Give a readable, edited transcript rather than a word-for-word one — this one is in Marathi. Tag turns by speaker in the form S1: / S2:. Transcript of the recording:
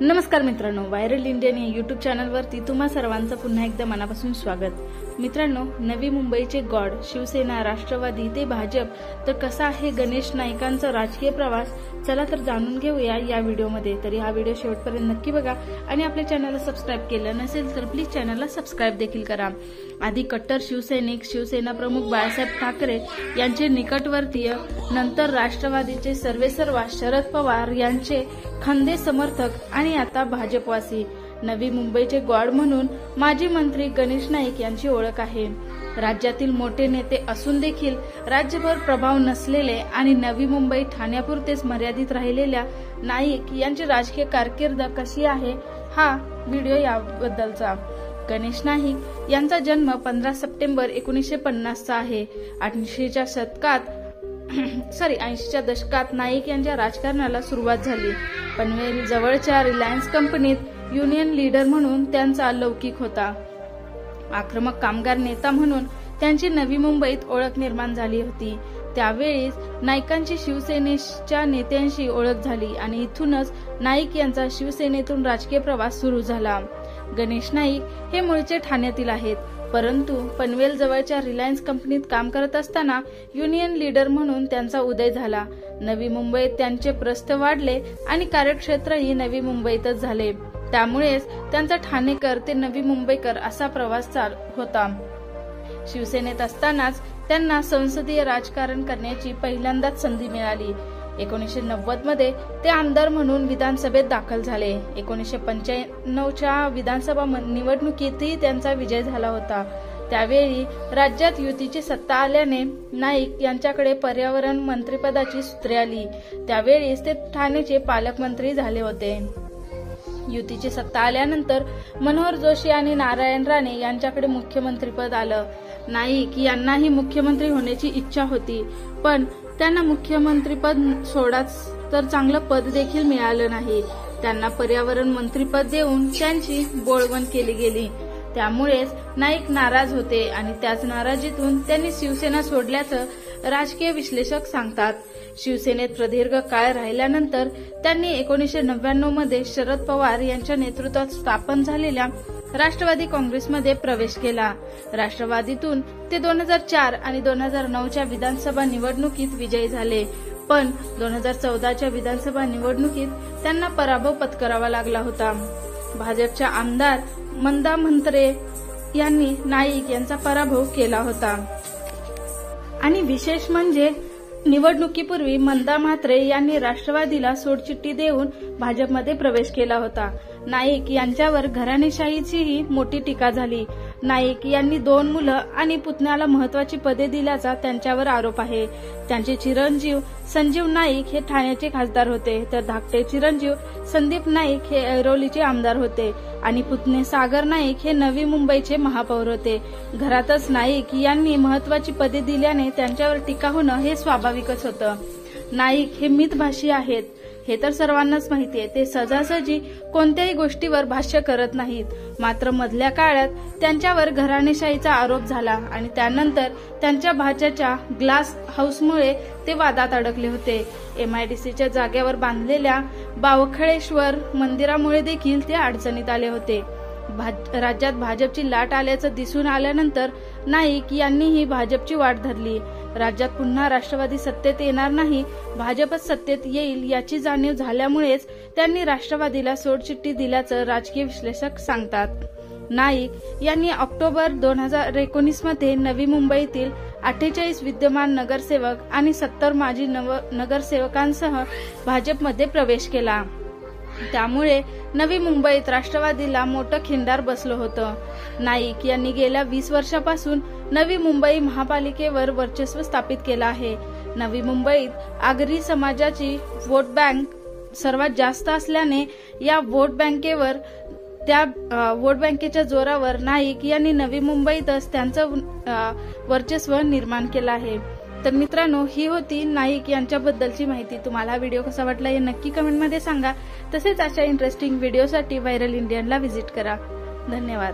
S1: नमस्कार मित्रांनो, व्हायरल इंडियन या यूट्यूब चॅनलवरती तुम्हा सर्वांचं पुन्हा एकदा मनापासून स्वागत। मित्रांनो, नवी मुंबईचे गॉड शिवसेना, राष्ट्रवादी ते भाजप, तर कसा आहे गणेश नाईकांचा राजकीय प्रवास, चला तर जाणून घेऊया या व्हिडिओमध्ये। तरी हा व्हिडिओ शेवटपर्यंत नक्की बघा आणि आपल्या चॅनलला सबस्क्राइब केलं नसेल तर प्लीज चॅनलला सबस्क्राइब देखील करा। आधी कट्टर शिवसैनिक, शिवसेना प्रमुख बाळासाहेब ठाकरे यांचे निकटवर्तीय, नंतर राष्ट्रवादीचे सर्वेसर्वा शरद पवार यांचे खंदे समर्थक आणि आता भाजपवासी, नवी मुंबईचे गॉड म्हणून माजी मंत्री गणेश नाईक यांची ओळख आहे। राज्यातील मोठे नेते असून देखील राज्यभर प्रभाव नसलेले आणि नवी मुंबई ठाण्यापुरतेच मर्यादित राहिलेल्या नाईक यांची राजकीय कारकीर्द कशी आहे हा व्हिडिओ याबद्दलचा। गणेश नाईक यांचा जन्म 15 सप्टेंबर 1950 चा आहे। 80च्या दशकात नाईक यांच्या राजकारणाला सुरुवात झाली। पनवेल जवळच्या रिलायन्स कंपनीत युनियन लीडर म्हणून त्यांचा लौकिक होता। आक्रमक कामगार नेता म्हणून त्यांची नवी मुंबईत ओळख निर्माण झाली होती। त्यावेळीच नाईकांची शिवसेनेच्या नेत्यांशी ओळख झाली आणि इथूनच नाईक यांचा शिवसेनेतून राजकीय प्रवास सुरू झाला। गणेश नाईक हे मूळचे ठाण्यातील आहेत, परंतु पनवेल जवळच्या रिलायन्स कंपनीत काम करत असताना युनियन लीडर म्हणून त्यांचा उदय झाला। नवी मुंबईत त्यांचे प्रस्थ वाढले आणि कार्यक्षेत्रही नवी मुंबईतच झाले। त्यामुळेच त्यांचा ठाणेकर ते नवी मुंबईकर असा प्रवास होता। शिवसेनेत असतानाच त्यांना संसदीय राजकारण करण्याची पहिल्यांदाच संधी मिळाली। 1990 मध्ये ते आमदार म्हणून विधानसभेत दाखल झाले। 1995च्या विधानसभा निवडणुकीतही त्यांचा विजय झाला होता। त्यावेळी राज्यात युतीची सत्ता आल्याने नाईक यांच्याकडे पर्यावरण मंत्रिपदाची सूत्रे आली। त्यावेळीच ते ठाण्याचे पालकमंत्री झाले होते। युतीची सत्ता आल्यानंतर मनोहर जोशी आणि नारायण राणे यांच्याकडे मुख्यमंत्रीपद आलं। नाईक यांनाही मुख्यमंत्री होण्याची इच्छा होती, पण त्यांना मुख्यमंत्रीपद सोडाच तर चांगलं पद देखील मिळालं नाही। त्यांना पर्यावरण मंत्रीपद देऊन त्यांची बोळवण केली गेली। त्यामुळेच नाईक नाराज होते आणि त्याच नाराजीतून त्यांनी शिवसेना सोडल्याचं राजकीय विश्लेषक सांगतात। शिवसेनेत प्रदीर्घ काळ राहिल्यानंतर त्यांनी 1999 मध्ये शरद पवार यांच्या नेतृत्वात स्थापन झालेल्या राष्ट्रवादी काँग्रेसमध्ये प्रवेश केला। राष्ट्रवादीतून ते 2004 आणि 2009च्या विधानसभा निवडणुकीत विजयी झाले, पण 2014च्या विधानसभा निवडणुकीत त्यांना पराभव पत्करावा लागला होता। भाजपच्या आमदार मंदा म्हात्रे यांनी नाईक यांचा पराभव केला होता आणि विशेष म्हणजे निवडणुकीपूर्वी मंदा म्हात्रे यांनी राष्ट्रवादीला सोडचिठ्ठी देऊन भाजपमध्ये प्रवेश केला होता। नाईक यांच्यावर घराणेशाहीचीही मोठी टीका झाली। नाईक यांनी 2 मुलं आणि पुतण्याला महत्वाची पदे दिल्याचा त्यांच्यावर आरोप आहे। त्यांचे चिरंजीव संजीव नाईक हे ठाण्याचे खासदार होते, तर धाकटे चिरंजीव संदीप नाईक हे ऐरोलीचे आमदार होते आणि पुतणे सागर नाईक हे नवी मुंबईचे महापौर होते। घरातच नाईक यांनी महत्वाची पदे दिल्याने त्यांच्यावर टीका होणं हे स्वाभाविकच होतं। नाईक हे मितभाषी आहेत हे तर सर्वांनाच माहितीये। ते सहजासहजी कोणत्याही गोष्टीवर भाष्य करत नाहीत। मात्र मधल्या काळात त्यांच्यावर घराणेशाहीचा आरोप झाला आणि त्यानंतर त्यांच्या भाच्याच्या ग्लास हाऊसमुळे ते वादात अडकले होते। MIDCच्या जागेवर बांधलेल्या बावखळेश्वर मंदिरामुळे देखील ते अडचणीत आले होते। राज्यात भाजपची लाट आल्याचं दिसून आल्यानंतर नाईक यांनीही भाजपची वाट धरली। राज्यात पुन्हा राष्ट्रवादी सत्तेत येणार नाही, भाजपच सत्तेत येईल याची जाणीव झाल्यामुळेच त्यांनी राष्ट्रवादीला सोडचिठ्ठी दिल्याचं राजकीय विश्लेषक सांगतात। नाईक यांनी ऑक्टोबर 2019 मध्ये नवी मुंबईतील 48 विद्यमान नगरसेवक आणि 70 माजी नगरसेवकांसह भाजपमध्ये प्रवेश केला। त्यामुळे नवी मुंबईत राष्ट्रवादीला मोठं खिंडार बसलं होतं। नाईक यांनी गेल्या 20 वर्षापासून नवी मुंबई महापालिकेवर वर्चस्व स्थापित केलं आहे। नवी मुंबईत आगरी समाजाची वोट बँक सर्वात जास्त असल्याने या वोट बँकेच्या जोरावर नाईक यांनी नवी मुंबईतच त्यांचं वर्चस्व निर्माण केलं आहे। तर मित्रांनो, ही होती नाईक यांच्याबद्दलची माहिती। तुम्हाला हा व्हिडिओ कसा वाटला हे नक्की कमेंटमध्ये सांगा। तसेच अशा इंटरेस्टिंग व्हिडिओसाठी व्हायरल इंडियनला व्हिजिट करा। धन्यवाद।